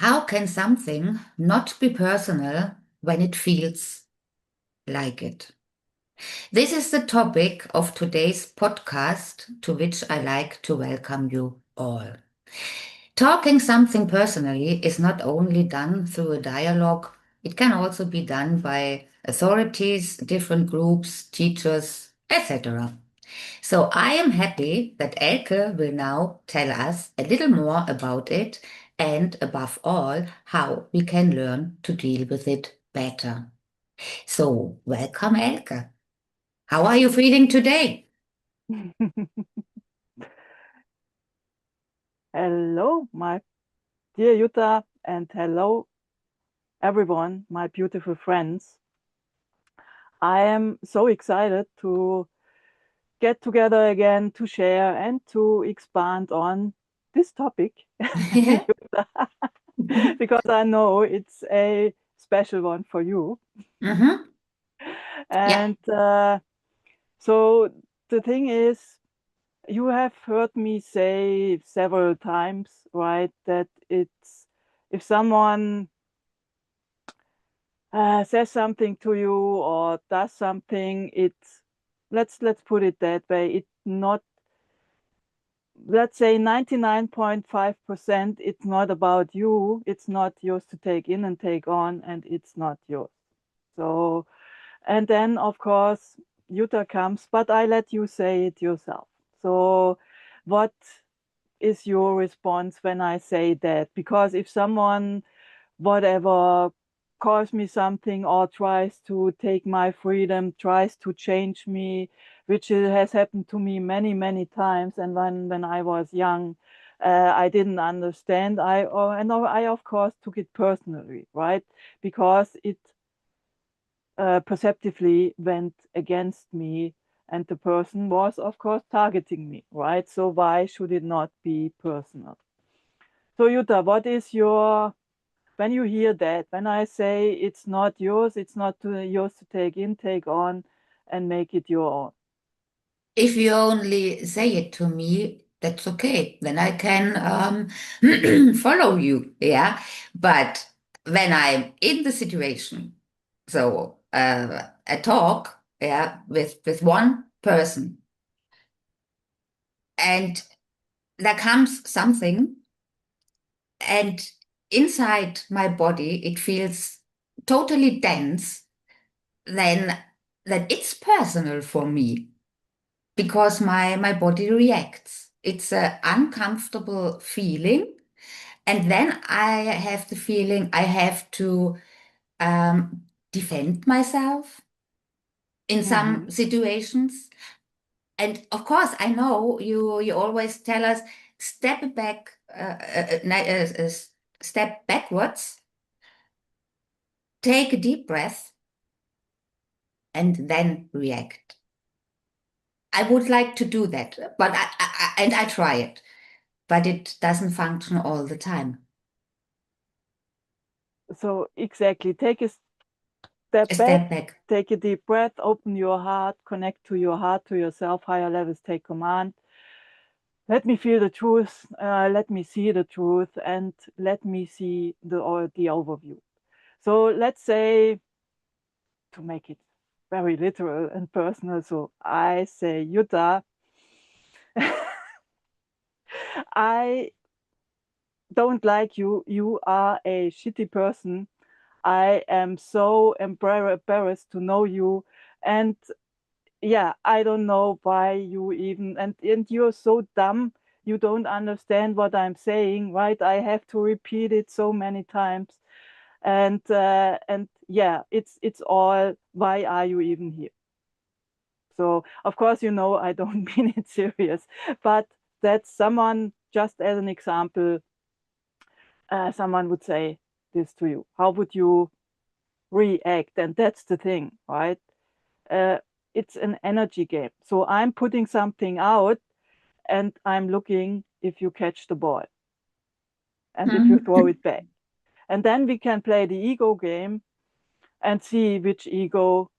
How can something not be personal when it feels like it? This is the topic of today's podcast, to which I like to welcome you all. Talking something personally is not only done through a dialogue, it can also be done by authorities, different groups, teachers, etc. So I am happy that Elke will now tell us a little more about it and above all, how we can learn to deal with it better. So welcome, Elke. How are you feeling today? Hello, my dear Jutta, and hello, everyone, my beautiful friends. I am so excited to get together again to share and to expand on this topic, Jutta, because I know it's a special one for you. Mm-hmm. Yeah. And so the thing is, you have heard me say several times, right, that it's if someone says something to you or does something, it's let's put it that way. It's not, let's say 99.5%, it's not about you. It's not yours to take in and take on, and it's not yours. So, and then of course, Jutta comes, but I let you say it yourself. So, what is your response when I say that? Because if someone, whatever, calls me something or tries to take my freedom, tries to change me, which has happened to me many, many times. And when I was young, I didn't understand. I of course took it personally, right? Because it perceptively went against me, and the person was of course targeting me, right? So why should it not be personal? So Jutta, what is your, when you hear that, when I say it's not yours, it's not yours to take in, take on, and make it your own? If you only say it to me, that's okay. Then I can follow you. Yeah. But when I'm in the situation, so a talk, yeah, with one person, and there comes something, and inside my body it feels totally dense, then it's personal for me because my body reacts. It's an uncomfortable feeling. And then I have the feeling I have to defend myself in some Mm-hmm. situations. And of course, I know you always tell us step back, step backwards, take a deep breath, and then react. I would like to do that, but I try it, but it doesn't function all the time. So exactly, take a step A back, step back. take a deep breath, open your heart, connect to your heart, to yourself, higher levels take command. Let me feel the truth, let me see the truth, and let me see the overview. So let's say, to make it very literal and personal, so I say, Jutta, I don't like you. You are a shitty person. I am so embarrassed to know you. And yeah, I don't know why you even, and you're so dumb. You don't understand what I'm saying, right? I have to repeat it so many times. And yeah, it's all, why are you even here? So of course, I don't mean it serious, but that's someone, just as an example, someone would say this to you. How would you react? And that's the thing, right? Uh, it's an energy game. So I'm putting something out and I'm looking if you catch the ball and if you throw Mhm. it back. And then we can play the ego game and see which ego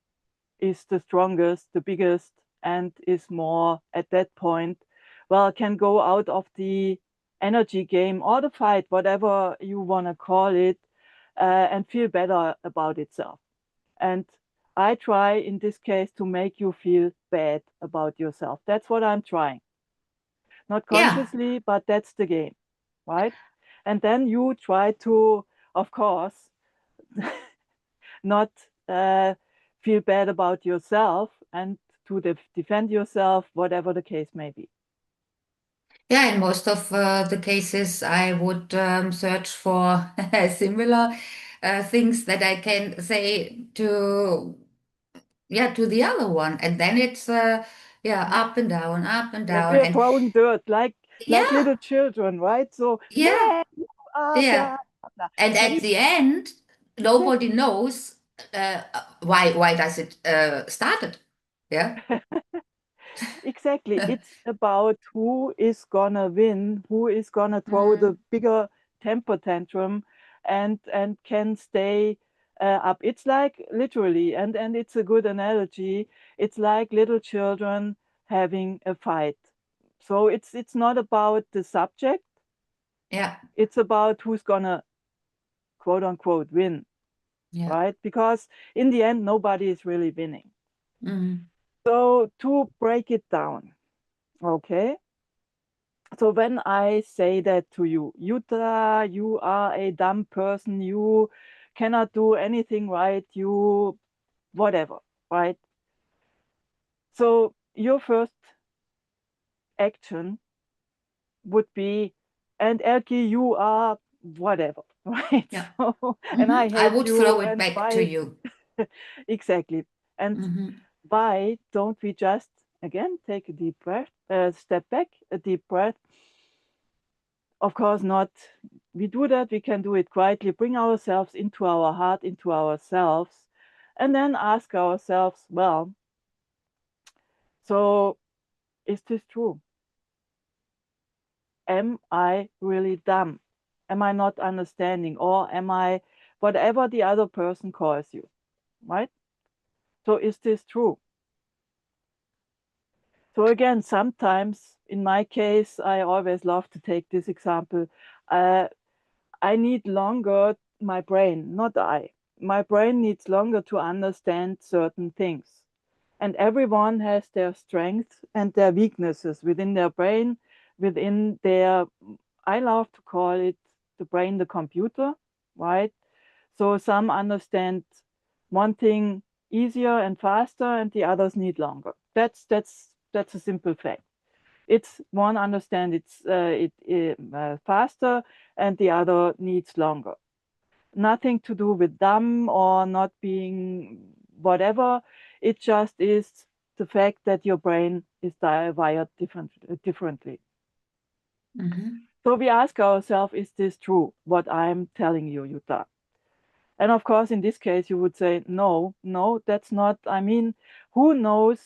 is the strongest, the biggest, and is more at that point, well, can go out of the energy game or the fight, whatever you want to call it, and feel better about itself. And I try in this case to make you feel bad about yourself. That's what I'm trying. Not Yeah. consciously, but that's the game, right? And then you try to, of course, not feel bad about yourself and to defend yourself, whatever the case may be. Yeah, in most of the cases, I would search for similar things that I can say to, yeah, to the other one, and then it's yeah, up and Yeah, down, we are and throwing dirt like yeah, little children, right? So yeah, yeah, you are yeah, blah blah blah. and But at it's the end, nobody exactly knows why does it started, yeah. exactly. It's about who is gonna win, who is gonna throw the Mm, bigger temper tantrum, and can stay up. It's like literally, and it's a good analogy. It's like little children having a fight. So it's not about the subject. yeah, It's about who's gonna quote unquote win, yeah. right? Because in the end, nobody is really winning. Mm, So to break it down, okay. So when I say that to you, Yuta, you are a dumb person, you cannot do anything right, you whatever, right? So your first action would be, and Elke, you are whatever, right? yeah. So, and Hmm. I I hate would throw you, it and back to why you. exactly. And Hmm. why don't we just again take a deep breath, step back, a deep breath? Of course, not. We do that, we can do it quietly, bring ourselves into our heart, into ourselves, and then ask ourselves, well, so is this true? Am I really dumb? Am I not understanding? Or am I whatever the other person calls you, right? So is this true? So again, sometimes in my case, I always love to take this example. Uh, I need longer, my brain, not I. My brain needs longer to understand certain things. And everyone has their strengths and their weaknesses within their brain, within their, I love to call it the brain, the computer, right? So some understand one thing easier and faster, and the others need longer. That's a simple fact. It's one understand it faster, and the other needs longer. Nothing to do with dumb or not being whatever. It just is the fact that your brain is wired differently. Hmm. So we ask ourselves, is this true, what I'm telling you, Jutta? And of course, in this case, you would say, no, no, that's not. I mean, who knows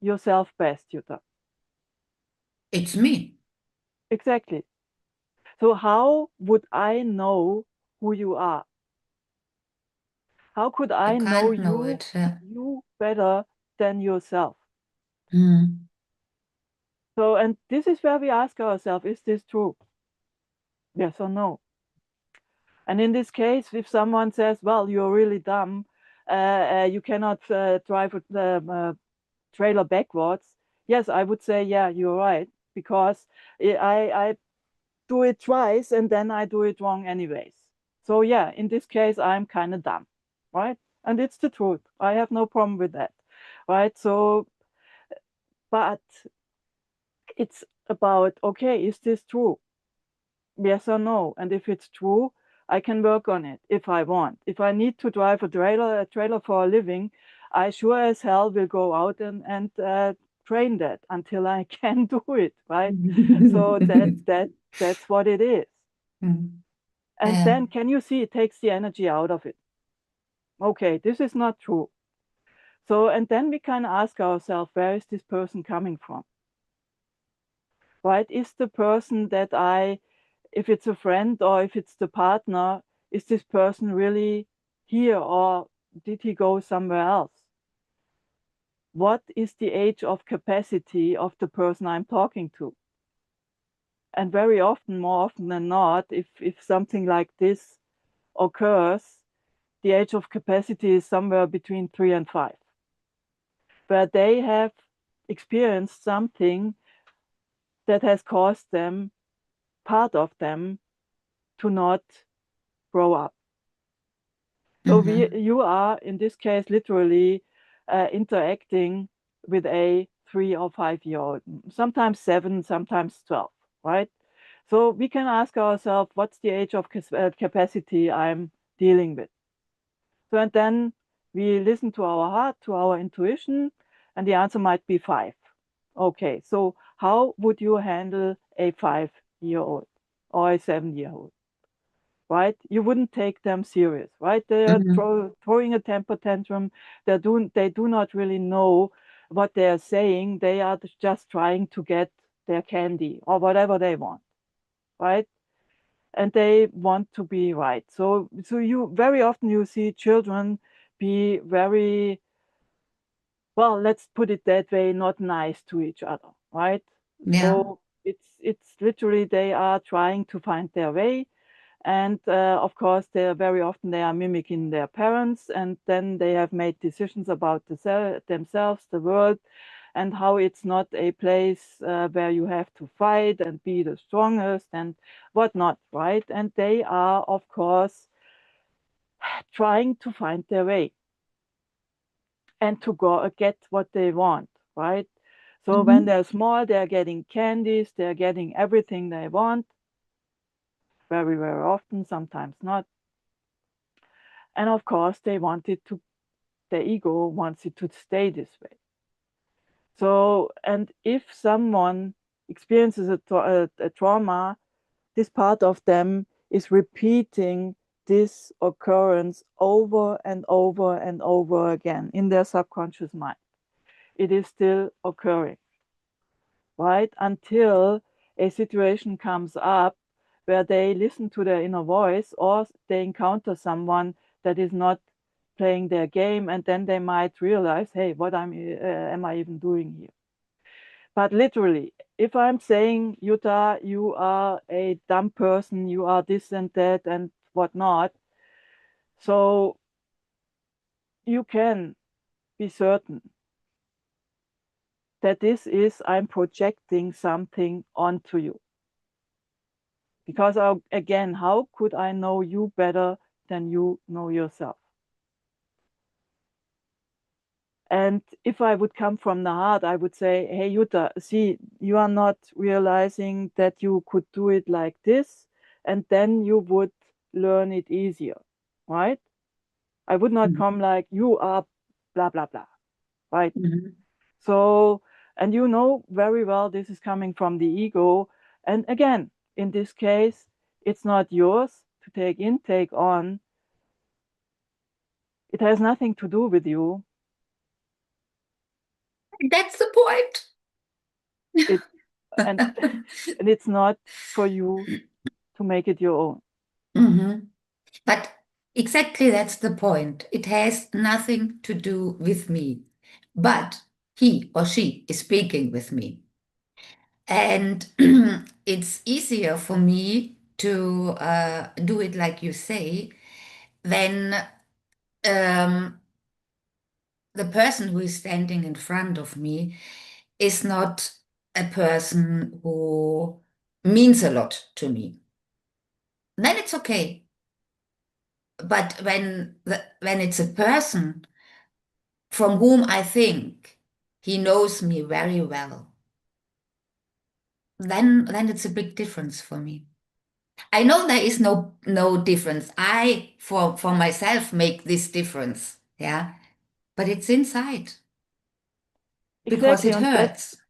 yourself best, Jutta? It's me. Exactly. So, how would I know who you are? How could You I know can't know you, it. Yeah. you better than yourself? Mm. So, and this is where we ask ourselves, is this true? Yes or no? And in this case, if someone says, well, you're really dumb, you cannot drive a trailer backwards. Yes, I would say, yeah, you're right, because I do it twice and then I do it wrong anyways. So yeah, in this case, I'm kind of dumb, right? And it's the truth. I have no problem with that, right? So, but it's about, okay, is this true? Yes or no? And if it's true, I can work on it if I want. If I need to drive a trailer for a living, I sure as hell will go out and train that until I can do it, right? So that's what it is. Mm. And then can you see it takes the energy out of it? Okay, this is not true. So and then we can ask ourselves, where is this person coming from? Right? Is the person that if it's a friend or if it's the partner, is this person really here or did he go somewhere else? What is the age of capacity of the person I'm talking to? And very often, more often than not, if something like this occurs, the age of capacity is somewhere between 3 and 5, where they have experienced something that has caused them, part of them, to not grow up. So you are, in this case, literally interacting with a 3 or 5-year-old, sometimes 7, sometimes 12, right? So we can ask ourselves, what's the age of capacity I'm dealing with? So, and then we listen to our heart, to our intuition, and the answer might be 5. Okay, so how would you handle a 5-year-old or a 7-year-old? Right? You wouldn't take them serious, right? They are throwing a temper tantrum. They do not really know what they are saying. They are just trying to get their candy or whatever they want, right? And they want to be right. So you very often you see children be very, well, let's put it that way, not nice to each other, right? Yeah. So it's literally they are trying to find their way. And of course, they are very often they are mimicking their parents, and then they have made decisions about themselves, the world, and how it's not a place where you have to fight and be the strongest and whatnot, right? And they are, of course, trying to find their way and to go get what they want, right? So when they're small, they're getting candies, they're getting everything they want, very, very often, sometimes not. And of course, their ego wants it to stay this way. So, and if someone experiences a trauma, this part of them is repeating this occurrence over and over and over again in their subconscious mind. It is still occurring, right? Until a situation comes up where they listen to their inner voice or they encounter someone that is not playing their game, and then they might realize, hey, what am I even doing here? But literally, if I'm saying, Jutta, you are a dumb person, you are this and that and whatnot, so you can be certain that this is, I'm projecting something onto you. Because again, how could I know you better than you know yourself? And if I would come from the heart, I would say, hey, Jutta, see, you are not realizing that you could do it like this, and then you would learn it easier, right? I would not come like, you are blah, blah, blah, right? So, and you know very well this is coming from the ego. And again, in this case, it's not yours to take on. It has nothing to do with you. That's the point. And it's not for you to make it your own. But exactly that's the point. It has nothing to do with me, but he or she is speaking with me. And it's easier for me to do it like you say, when the person who is standing in front of me is not a person who means a lot to me. Then it's okay. But when it's a person from whom I think he knows me very well, then it's a big difference for me. I know there is no difference. I for myself make this difference, yeah, but it's inside because Exactly. it And that's, hurts.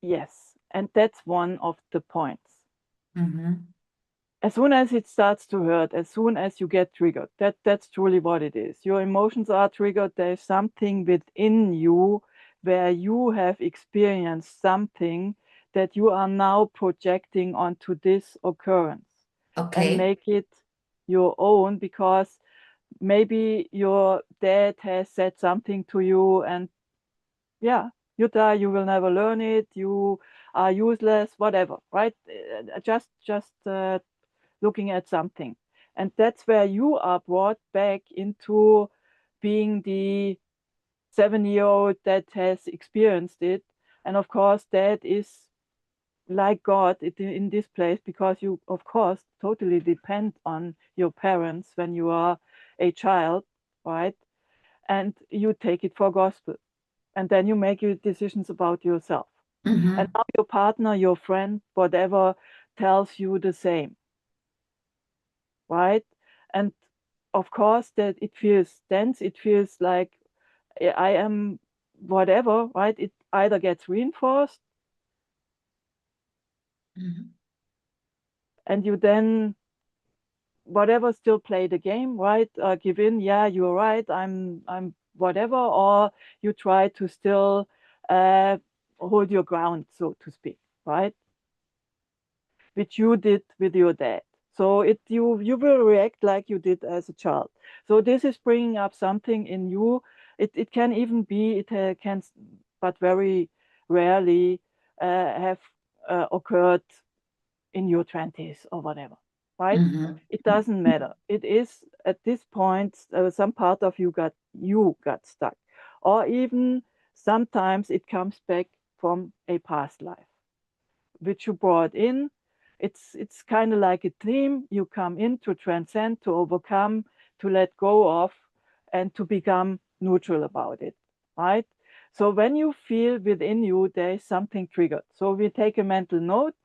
yes. And that's one of the points. Mm-hmm. As soon as it starts to hurt, as soon as you get triggered, that's truly what it is. Your emotions are triggered. There's something within you where you have experienced something that you are now projecting onto this occurrence and Okay. make it your own, because maybe your dad has said something to you and yeah, Jutta, you will never learn it. You are useless, whatever, right? Just looking at something. And that's where you are brought back into being the 7-year-old that has experienced it. And of course, that is like God in this place, because you, of course, totally depend on your parents when you are a child, right? And you take it for gospel. And then you make your decisions about yourself. And now your partner, your friend, whatever, tells you the same, right? And of course, that it feels dense. It feels like I am whatever, right? It either gets reinforced, and you then whatever still play the game, right? Give in, yeah, you're right, I'm whatever, or you try to still hold your ground, so to speak, right? Which you did with your dad. So you will react like you did as a child. So this is bringing up something in you. It can even be, can, but very rarely have occurred in your 20s or whatever, right? It doesn't matter. It is at this point some part of you got stuck, or even sometimes it comes back from a past life which you brought in. It's kind of like a theme. You come in to transcend, to overcome, to let go of, and to become neutral about it, right? So when you feel within you there is something triggered, so we take a mental note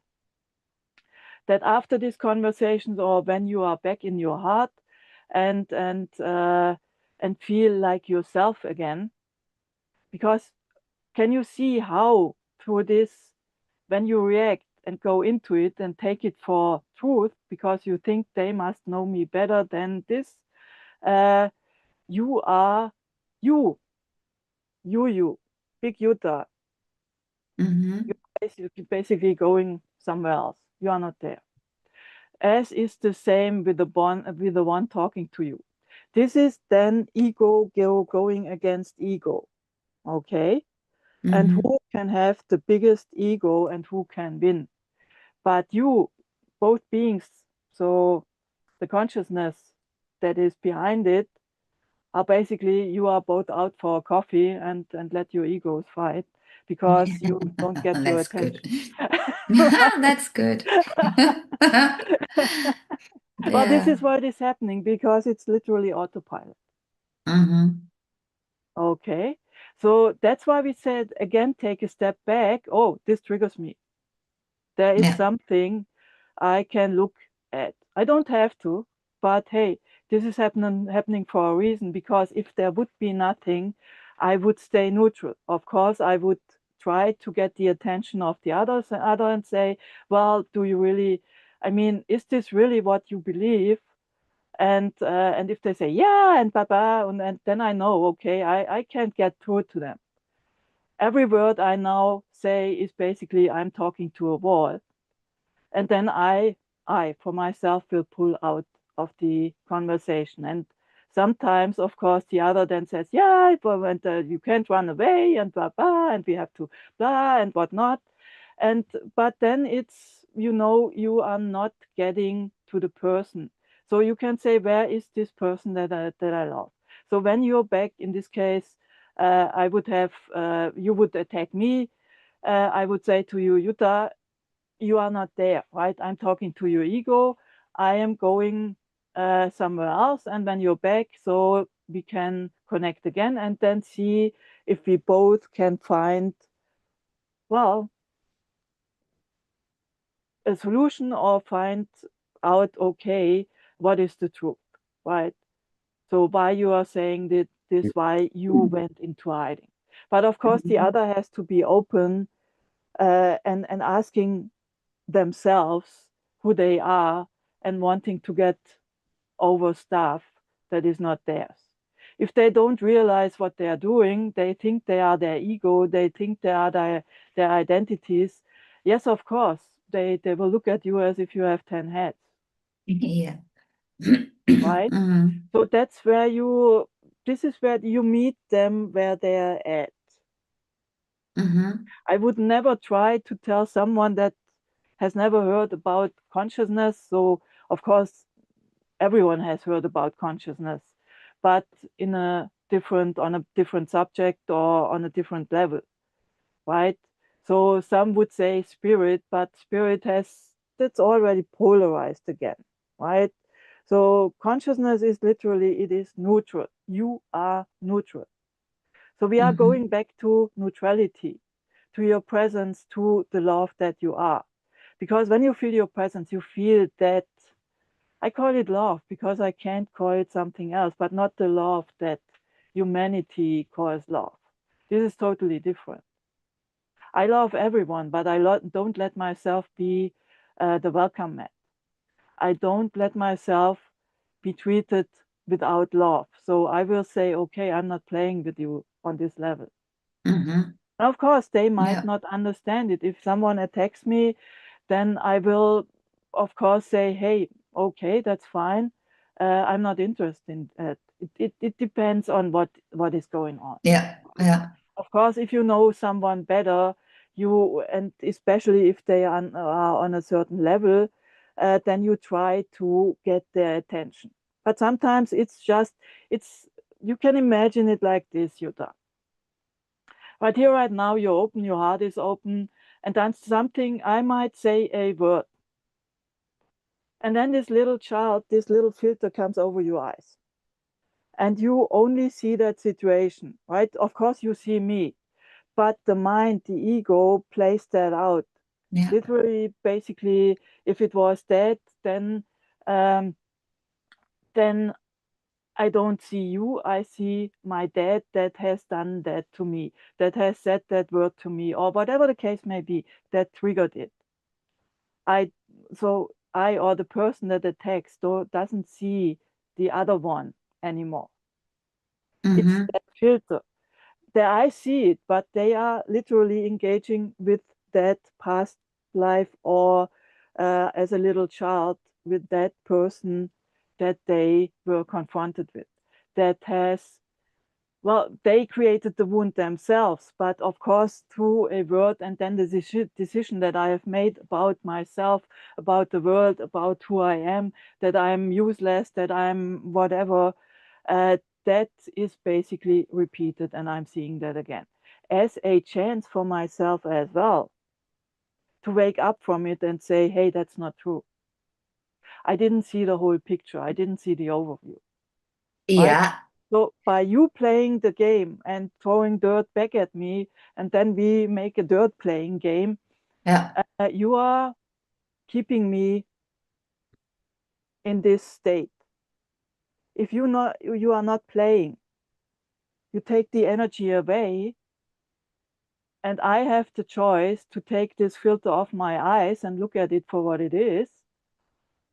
that after these conversations, or when you are back in your heart and feel like yourself again, because can you see how through this, when you react and go into it and take it for truth because you think they must know me better than this, you are you big Utah. You're basically going somewhere else. You are not there. As is the same with the one talking to you. This is then ego going against ego. Okay? And who can have the biggest ego and who can win? But you, both beings, so the consciousness that is behind it, are basically, you are both out for coffee and let your egos fight because you don't get your That's good. attention. Right? That's good. Well, this Yeah. is what is happening because it's literally autopilot. Okay. So that's why we said, again, take a step back. Oh, this triggers me. There is Yeah. something I can look at. I don't have to, but hey, this is happening for a reason, because if there would be nothing, I would stay neutral. Of course, I would try to get the attention of the other and say, well, do you really, I mean, is this really what you believe? And if they say yeah and baba, and then I know, okay, I can't get through to them. Every word I now say is basically I'm talking to a wall, and then I for myself will pull out of the conversation. And sometimes, of course, the other then says, yeah, and you can't run away and blah blah, and we have to blah and whatnot. And but then it's, you are not getting to the person. So you can say, where is this person that I love? So when you're back in this case, I would have you would attack me. I would say to you, Jutta, you are not there, right? I'm talking to your ego. I am going somewhere else. And when you're back, so we can connect again and then see if we both can find, well, a solution, or find out, okay, what is the truth, right? So why you are saying that this, why you went into hiding. But of course, the other has to be open and asking themselves who they are and wanting to get over stuff that is not theirs. If they don't realize what they are doing, they think they are their ego, they think they are their identities. Yes, of course, they will look at you as if you have 10 heads, Yeah. right? So that's where this is where you meet them where they are at. I would never try to tell someone that has never heard about consciousness. So, of course, everyone has heard about consciousness, but on a different subject or on a different level, right? So some would say spirit, but spirit that's already polarized again, right? So consciousness is literally, it is neutral. You are neutral. So we are going back to neutrality, to your presence, to the love that you are. Because when you feel your presence, you feel that, I call it love because I can't call it something else, but not the love that humanity calls love. This is totally different. I love everyone, but I don't let myself be the welcome mat. I don't let myself be treated without love. So I will say, okay, I'm not playing with you on this level. Of course, they might not understand it. If someone attacks me, then I will, of course, say, hey, okay, that's fine. I'm not interested in it. It depends on what is going on. Yeah, yeah. Of course, if you know someone better, and especially if they are on a certain level, then you try to get their attention. But sometimes you can imagine it like this, Jutta. Right here, right now, you're open, your heart is open, and then something, I might say a word. And then this little filter comes over your eyes. And you only see that situation, right? Of course, you see me, but the mind, the ego plays that out. Yeah. Literally, basically, if it was that, um, then I don't see you. I see my dad that has done that to me, that has said that word to me, or whatever the case may be, that triggered it. I or the person that attacks doesn't see the other one anymore. It's that filter. I see it, but they are literally engaging with that past life or as a little child with that person that they were confronted with. That has, well, they created the wound themselves, but of course through a word and then the decision that I have made about myself, about the world, about who I am, that I'm useless, that I'm whatever, that is basically repeated, and I'm seeing that again as a chance for myself as well to wake up from it and say, hey, that's not true. I didn't see the whole picture. I didn't see the overview. Right? Yeah. So by you playing the game and throwing dirt back at me, and then we make a dirt playing game, Yeah. you are keeping me in this state. If you are not playing, you take the energy away, and I have the choice to take this filter off my eyes and look at it for what it is,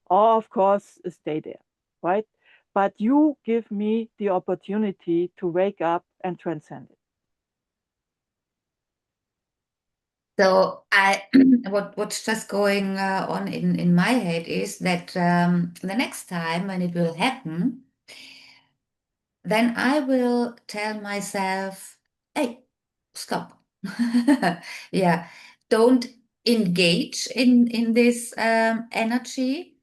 or of course stay there, right? But you give me the opportunity to wake up and transcend it. So what's just going on in my head is that the next time when it will happen, then I will tell myself, hey, stop. Yeah, don't engage in this energy.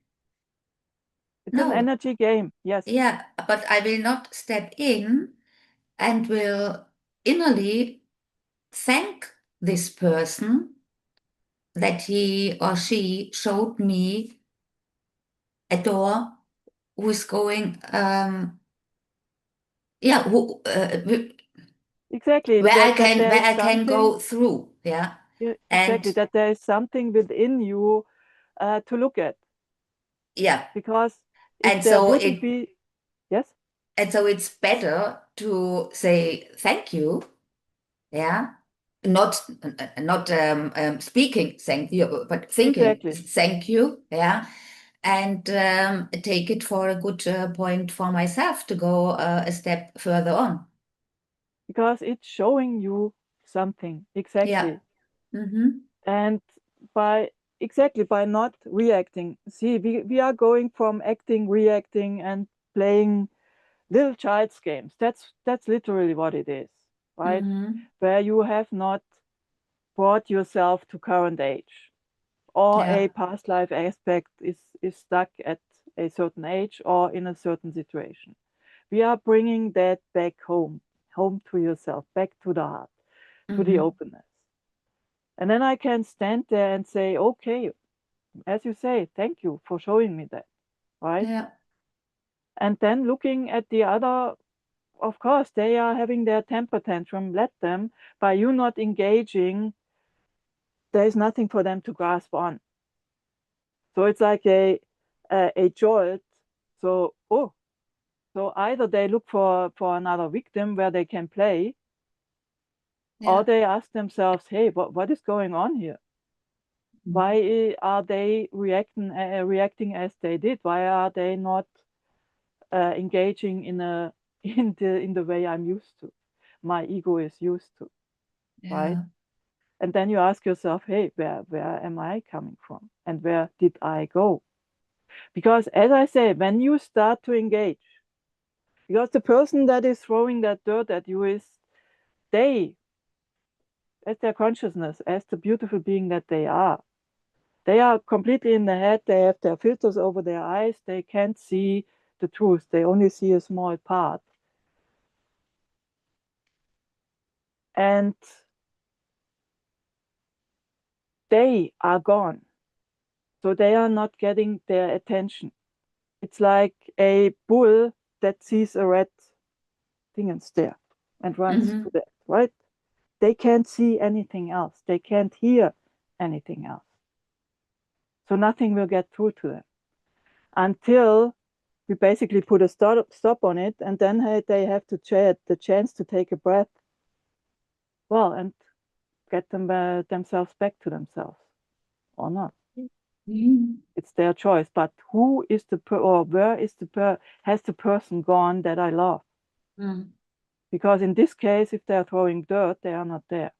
It's an No, energy game, yes. yeah, but I will not step in and will innerly thank this person that he or she showed me a door who is going, yeah, Exactly, that there where is I can something, go through, yeah, yeah, and exactly, that there is something within you to look at. yeah, Because if and there so wouldn't be, yes, it's better to say thank you, yeah, not speaking thank you, but thinking exactly, thank you, yeah, and take it for a good point for myself to go a step further on. because it's showing you something, Yeah. exactly. Mm-hmm. And by by not reacting, see, we are going from acting, reacting, and playing little child's games. That's literally what it is, right? Mm-hmm. Where you have not brought yourself to current age, or Yeah. a past life aspect is stuck at a certain age or in a certain situation. We are bringing that back home to yourself, back to the heart, to the openness. And then I can stand there and say, okay, as you say, thank you for showing me that, right? Yeah. And then looking at the other, of course, they are having their temper tantrum, let them. By you not engaging, there is nothing for them to grasp on. So it's like a jolt. So, so either they look for another victim where they can play, or Yeah. they ask themselves, hey, what is going on here? Why are they reacting as they did? Why are they not engaging in the way I'm used to? My ego is used to, right? Yeah. And then you ask yourself, hey, where am I coming from? And where did I go? Because as I say, when you start to engage, because the person that is throwing that dirt at you is they, as their consciousness, as the beautiful being that they are. They are completely in the head. They have their filters over their eyes. They can't see the truth. They only see a small part. And they are gone. So they are not getting their attention. It's like a bull that sees a red thing and stare and runs to that, right? They can't see anything else. They can't hear anything else. So nothing will get through to them until we basically put a stop on it, and then they have to the chance to take a breath, well, and get themselves back to themselves or not. It's their choice. But who is or where is has the person gone that I love? Because in this case, if they're throwing dirt, they are not there.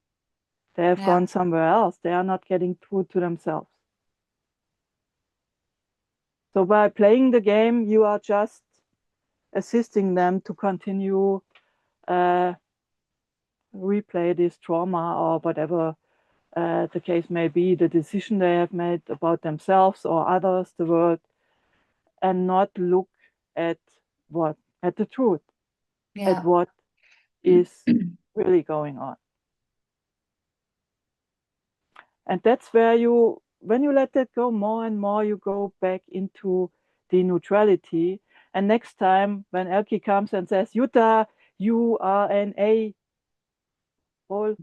They have Yeah. gone somewhere else. They are not getting through to themselves. So by playing the game, you are just assisting them to continue replay this trauma or whatever the case may be, the decision they have made about themselves or others, the world, and not look at at the truth, at Yeah. what is really going on. And that's where when you let that go more and more, you go back into the neutrality. And next time when Elke comes and says, Jutta, you are an A hole,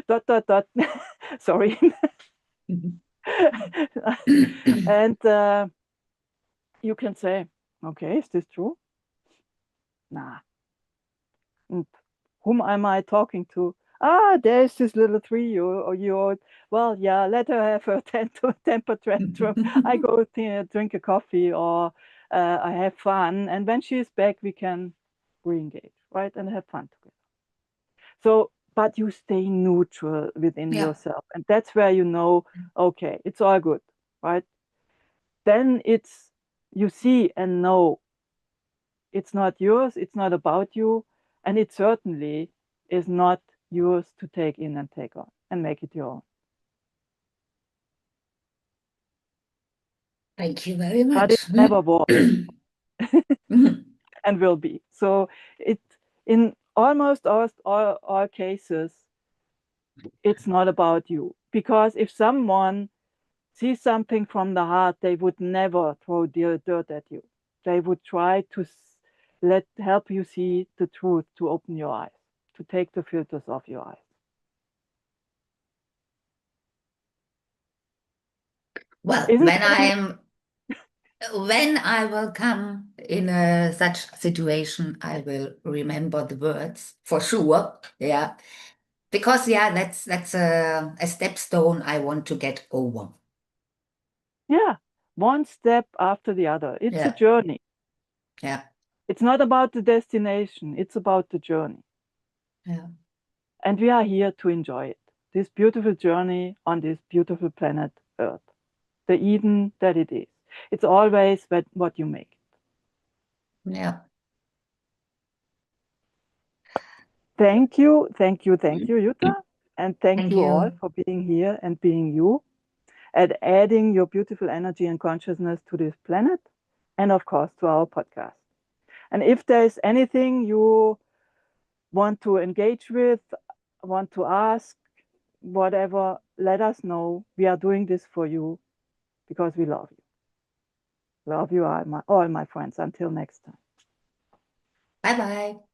dot, dot, dot, sorry. And you can say, okay, is this true? Nah. And whom am I talking to? Ah, there's this little 3-year-old. Well, yeah, let her have her temper tantrum. I go drink a coffee or I have fun. And when she's back, we can re-engage, right? And have fun together. So, but you stay neutral within Yeah. yourself. And that's where you know, okay, it's all good, right? Then you see and know it's not yours, it's not about you, and it certainly is not yours to take in and take on and make it your own. Thank you very But it much. never was and will be. So it in almost all cases, it's not about you. Because if someone sees something from the heart, they would never throw dirt at you. They would try to help you see the truth, to open your eyes, to take the filters off your eyes. Well, Is it funny? when I will come in such situation, I will remember the words for sure. Yeah, because yeah, that's a stepstone I want to get over. Yeah, one step after the other. It's a Yeah, journey. yeah, It's not about the destination, it's about the journey. yeah. And we are here to enjoy it. This beautiful journey on this beautiful planet Earth, the Eden that it is. It's always what you make. Yeah. Thank you, Jutta. And thank Thank you all you. for being here and being you, and adding your beautiful energy and consciousness to this planet, and of course to our podcast. And if there's anything you want to engage with, want to ask, whatever, let us know. We are doing this for you because we love you. Love you, all my friends. Until next time. Bye bye.